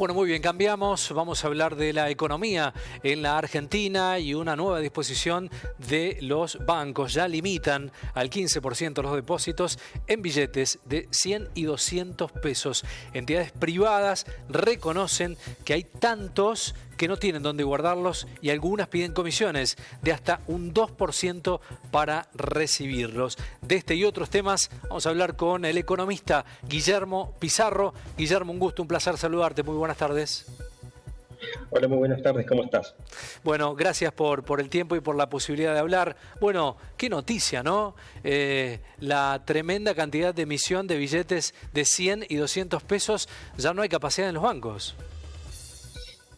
Bueno, muy bien, cambiamos. Vamos a hablar de la economía en la Argentina y una nueva disposición de los bancos. Ya limitan al 15% los depósitos en billetes de 100 y 200 pesos. Entidades privadas reconocen que hay tantos que no tienen dónde guardarlos y algunas piden comisiones de hasta un 2% para recibirlos. De este y otros temas vamos a hablar con el economista Guillermo Pizarro. Guillermo, un gusto, un placer saludarte. Muy buenas tardes. Hola, muy buenas tardes, ¿cómo estás? Bueno, gracias por el tiempo y por la posibilidad de hablar. Bueno, qué noticia, ¿no? La tremenda cantidad de emisión de billetes de 100 y 200 pesos, ya no hay capacidad en los bancos.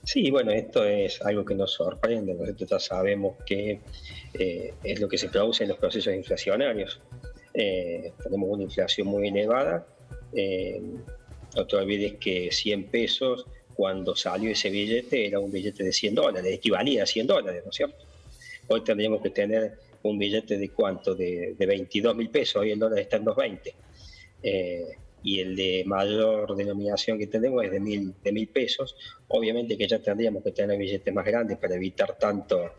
Sí, bueno, esto es algo que nos sorprende. Nosotros ya sabemos que es lo que se produce en los procesos inflacionarios. Tenemos una inflación muy elevada. No te olvides que 100 pesos, cuando salió ese billete, era un billete de $100, equivalía a $100, ¿no es cierto? Hoy tendríamos que tener un billete de ¿cuánto? De 22.000 pesos, hoy el dólar está en 2.20. Y el de mayor denominación que tenemos es de mil pesos. Obviamente que ya tendríamos que tener billetes más grandes para evitar tanto,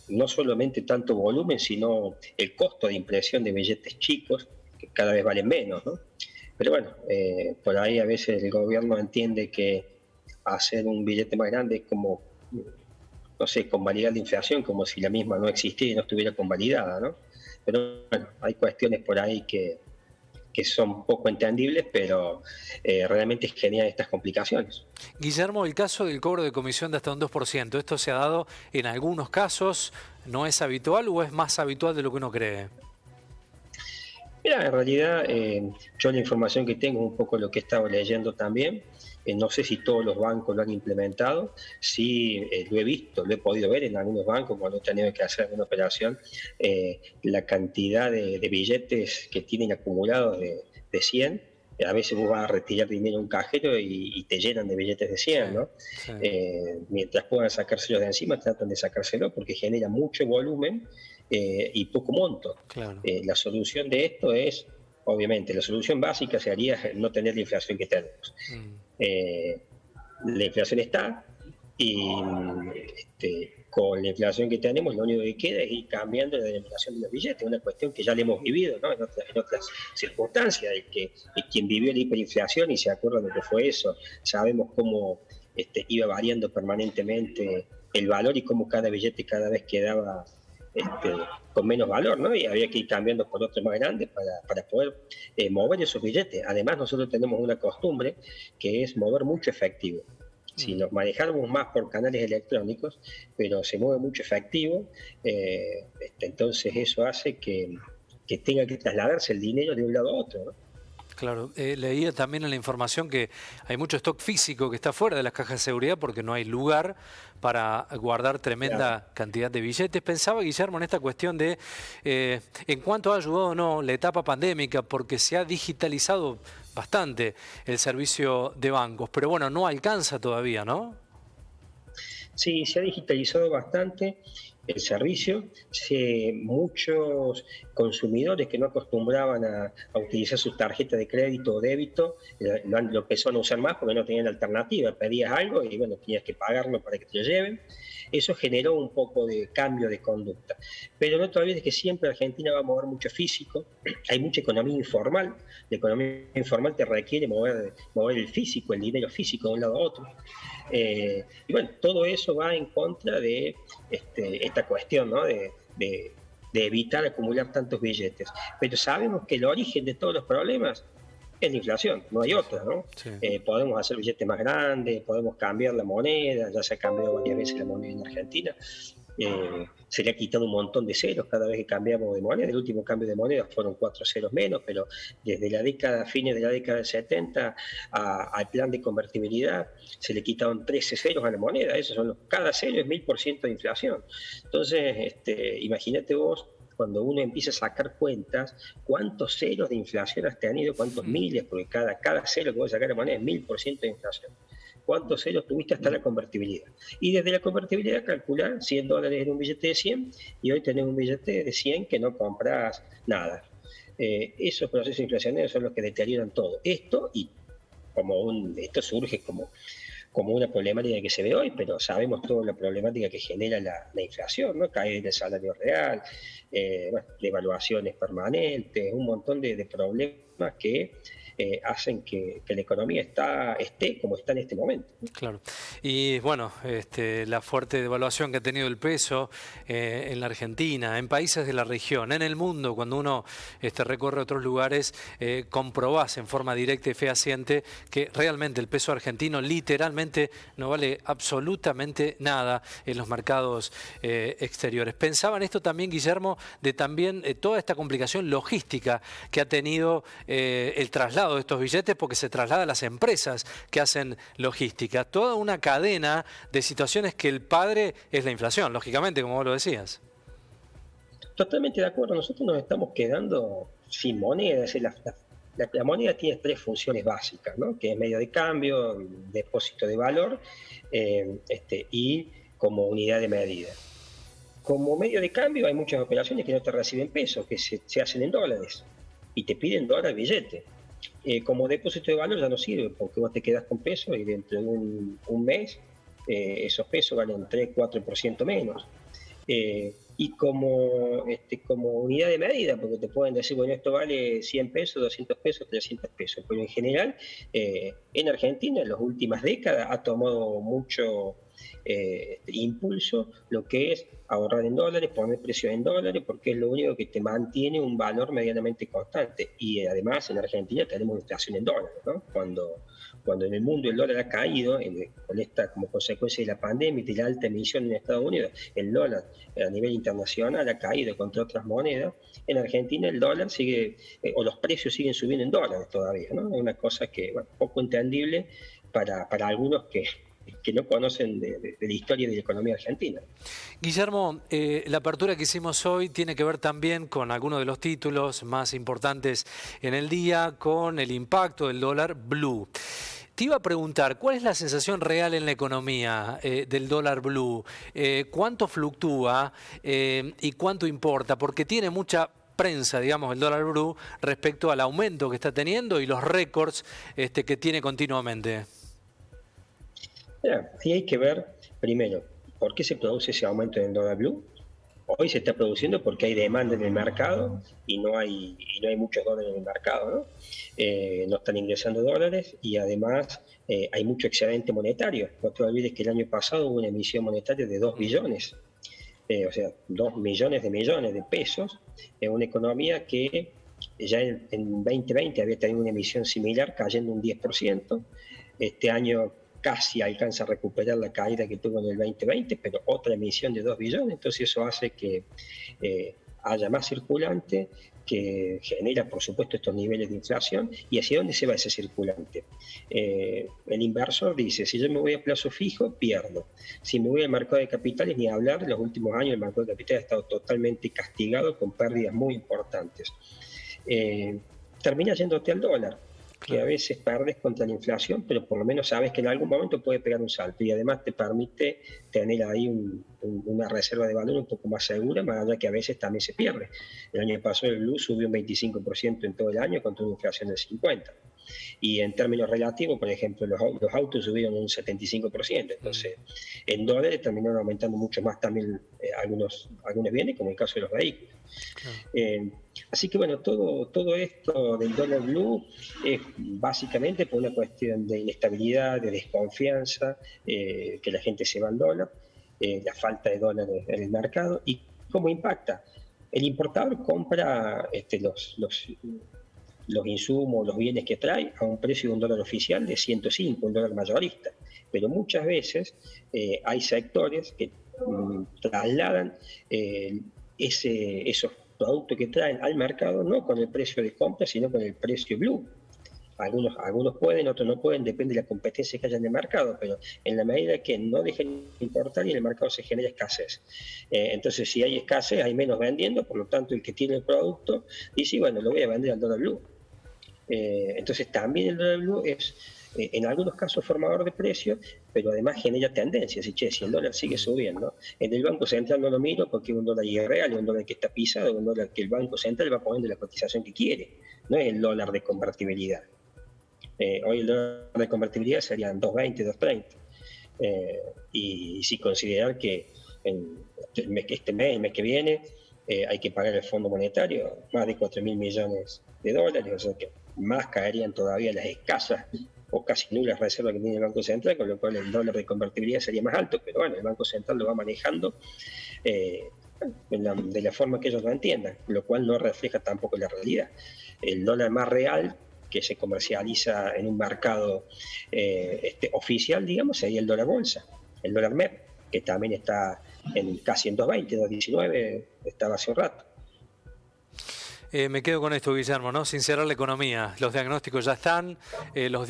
no solamente tanto volumen, sino el costo de impresión de billetes chicos, que cada vez valen menos, ¿no? Pero bueno, por ahí a veces el gobierno entiende que hacer un billete más grande es como, no sé, convalidar la inflación, como si la misma no existiera y no estuviera convalidada, ¿no? Pero bueno, hay cuestiones por ahí que son poco entendibles, pero realmente generan estas complicaciones. Guillermo, el caso del cobro de comisión de hasta un 2%, ¿esto se ha dado en algunos casos? ¿No es habitual o es más habitual de lo que uno cree? Mira, en realidad yo la información que tengo es un poco lo que he estado leyendo también. No sé si todos los bancos lo han implementado, sí lo he visto, lo he podido ver en algunos bancos cuando he tenido que hacer alguna operación, la cantidad de billetes que tienen acumulados de 100, a veces vos vas a retirar dinero a un cajero y te llenan de billetes de 100, ¿no? Sí. Mientras puedan sacárselos de encima, tratan de sacárselo porque genera mucho volumen y poco monto. Claro. La solución de esto es, obviamente, la solución básica sería no tener la inflación que tenemos. La inflación está y con la inflación que tenemos lo único que queda es ir cambiando la denominación de los billetes, una cuestión que ya le hemos vivido, ¿no? en otras circunstancias. Quien vivió la hiperinflación y se acuerda de lo que fue eso, sabemos cómo iba variando permanentemente el valor y cómo cada billete cada vez quedaba con menos valor, ¿no? Y había que ir cambiando por otros más grandes para poder mover esos billetes. Además, nosotros tenemos una costumbre que es mover mucho efectivo. Si nos manejamos más por canales electrónicos, pero se mueve mucho efectivo, entonces eso hace que tenga que trasladarse el dinero de un lado a otro, ¿no? Claro, leía también en la información que hay mucho stock físico que está fuera de las cajas de seguridad porque no hay lugar para guardar tremenda cantidad de billetes. Pensaba, Guillermo, en esta cuestión de en cuánto ha ayudado o no la etapa pandémica, porque se ha digitalizado bastante el servicio de bancos, pero bueno, no alcanza todavía, ¿no? Sí, se ha digitalizado bastante el servicio. Muchos consumidores que no acostumbraban a utilizar sus tarjetas de crédito o débito lo empezaron a usar más porque no tenían alternativa. Pedías algo y bueno, tenías que pagarlo para que te lo lleven. Eso generó un poco de cambio de conducta. Pero no te olvides que siempre Argentina va a mover mucho físico. Hay mucha economía informal. La economía informal te requiere mover el físico, el dinero físico de un lado a otro. Y bueno, todo eso va en contra de esta cuestión, ¿no? de evitar acumular tantos billetes. Pero sabemos que el origen de todos los problemas es la inflación, no hay otra, ¿no? Sí. Podemos hacer billetes más grandes, podemos cambiar la moneda, ya se ha cambiado varias veces la moneda en Argentina. Se le ha quitado un montón de ceros cada vez que cambiamos de moneda. El último cambio de moneda fueron 4 ceros menos, pero desde fines de la década del 70 al plan de convertibilidad se le quitaron 13 ceros a la moneda. Cada cero es 1000% de inflación. Entonces, imagínate vos, cuando uno empieza a sacar cuentas, cuántos ceros de inflación has tenido, cuántos miles, porque cada cero que vos sacás de la moneda es 1000% de inflación. ¿Cuántos ceros tuviste hasta la convertibilidad? Y desde la convertibilidad calcular $100 en un billete de 100 y hoy tenés un billete de 100 que no compras nada. Esos procesos inflacionarios son los que deterioran todo. Esto y esto surge como una problemática que se ve hoy, pero sabemos toda la problemática que genera la inflación, ¿no? Caer del salario real, devaluaciones permanentes, un montón de problemas que hacen que la economía esté como está en este momento. Claro. Y bueno, la fuerte devaluación que ha tenido el peso en la Argentina, en países de la región, en el mundo, cuando uno recorre otros lugares, comprobás en forma directa y fehaciente que realmente el peso argentino literalmente no vale absolutamente nada en los mercados exteriores. Pensaba en esto también, Guillermo, de también toda esta complicación logística que ha tenido el traslado de estos billetes, porque se traslada a las empresas que hacen logística. Toda una cadena de situaciones que el padre es la inflación, lógicamente, como vos lo decías. Totalmente de acuerdo. Nosotros nos estamos quedando sin moneda. Es decir, la moneda tiene tres funciones básicas, ¿no? Que es medio de cambio, depósito de valor y como unidad de medida. Como medio de cambio hay muchas operaciones que no te reciben pesos, que se hacen en dólares y te piden dólar billete. Como depósito de valor ya no sirve, porque vos te quedás con pesos y dentro de un mes esos pesos valen 3-4% menos. Y como unidad de medida, porque te pueden decir, bueno, esto vale 100 pesos, 200 pesos, 300 pesos, pero en general en Argentina en las últimas décadas ha tomado mucho impulso lo que es ahorrar en dólares, poner precios en dólares, porque es lo único que te mantiene un valor medianamente constante. Y además en Argentina tenemos inflación en dólares, ¿no? Cuando en el mundo el dólar ha caído, con esta como consecuencia de la pandemia y de la alta emisión en Estados Unidos, el dólar a nivel internacional ha caído contra otras monedas. En Argentina el dólar sigue, o los precios siguen subiendo en dólares todavía, ¿no? Es una cosa que, bueno, poco entendible para algunos que no conocen de la historia de la economía argentina. Guillermo, la apertura que hicimos hoy tiene que ver también con algunos de los títulos más importantes en el día, con el impacto del dólar blue. Te iba a preguntar, ¿cuál es la sensación real en la economía del dólar blue? ¿Cuánto fluctúa y cuánto importa? Porque tiene mucha prensa, digamos, el dólar blue respecto al aumento que está teniendo y los récords que tiene continuamente. Sí, hay que ver primero por qué se produce ese aumento en el dólar blue. Hoy se está produciendo porque hay demanda en el mercado y no hay muchos dólares en el mercado, ¿no? No están ingresando dólares y además hay mucho excedente monetario. No te olvides que el año pasado hubo una emisión monetaria de 2 billones, o sea, 2 millones de pesos, en una economía que ya en 2020 había tenido una emisión similar, cayendo un 10%. Este año casi alcanza a recuperar la caída que tuvo en el 2020, pero otra emisión de 2 billones, entonces eso hace que haya más circulante, que genera, por supuesto, estos niveles de inflación. ¿Y hacia dónde se va ese circulante? El inversor dice, si yo me voy a plazo fijo, pierdo. Si me voy al mercado de capitales, ni hablar, en los últimos años el mercado de capitales ha estado totalmente castigado con pérdidas muy importantes. Termina yéndote al dólar, que a veces perdes contra la inflación, pero por lo menos sabes que en algún momento puede pegar un salto y además te permite tener ahí una reserva de valor un poco más segura, más allá que a veces también se pierde. El año pasado el blue subió un 25% en todo el año contra una inflación del 50%. Y en términos relativos, por ejemplo, los autos subieron un 75%, entonces en dólares terminaron aumentando mucho más también algunos bienes, como el caso de los vehículos. Así que bueno, todo esto del dólar blue es básicamente por una cuestión de inestabilidad, de desconfianza, que la gente se va al dólar, la falta de dólares en el mercado. ¿Y cómo impacta? El importador compra los insumos, los bienes que trae a un precio de un dólar oficial de 105, un dólar mayorista. Pero muchas veces hay sectores que trasladan esos productos que traen al mercado no con el precio de compra, sino con el precio blue. Algunos pueden, otros no pueden, depende de la competencia que haya en el mercado, pero en la medida que no dejen de importar y en el mercado se genera escasez. Entonces, si hay escasez, hay menos vendiendo, por lo tanto, el que tiene el producto dice, bueno, lo voy a vender al dólar blue. Entonces, también el dólar blue es, en algunos casos, formador de precios, pero además genera tendencias. Si el dólar sigue subiendo, en el Banco Central no lo miro porque es un dólar irreal, es un dólar que está pisado, es un dólar que el Banco Central va poniendo la cotización que quiere, no es el dólar de convertibilidad. Hoy el dólar de convertibilidad serían 2.20, 2.30. Y sí considerar que este mes, el mes que viene, hay que pagar el Fondo Monetario más de 4.000 millones de dólares, o sea que más caerían todavía las escasas o casi nulas reservas que tiene el Banco Central, con lo cual el dólar de convertibilidad sería más alto, pero bueno, el Banco Central lo va manejando de la forma que ellos lo entiendan, lo cual no refleja tampoco la realidad. El dólar más real que se comercializa en un mercado oficial, digamos, sería el dólar bolsa, el dólar MEP, que también está casi en 2.20, 2.19, estaba hace un rato. Me quedo con esto, Guillermo, ¿no? Sincerar la economía. Los diagnósticos ya están, los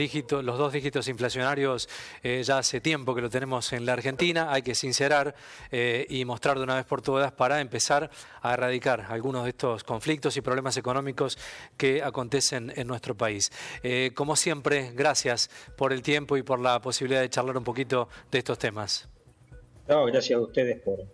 dos dígitos inflacionarios ya hace tiempo que lo tenemos en la Argentina. Hay que sincerar y mostrar de una vez por todas para empezar a erradicar algunos de estos conflictos y problemas económicos que acontecen en nuestro país. Como siempre, gracias por el tiempo y por la posibilidad de charlar un poquito de estos temas. No, gracias a ustedes por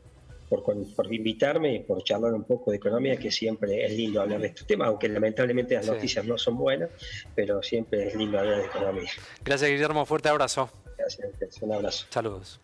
invitarme y por charlar un poco de economía, que siempre es lindo hablar de estos temas, aunque lamentablemente las noticias no son buenas, pero siempre es lindo hablar de economía. Gracias, Guillermo. Fuerte abrazo. Gracias, un abrazo. Saludos.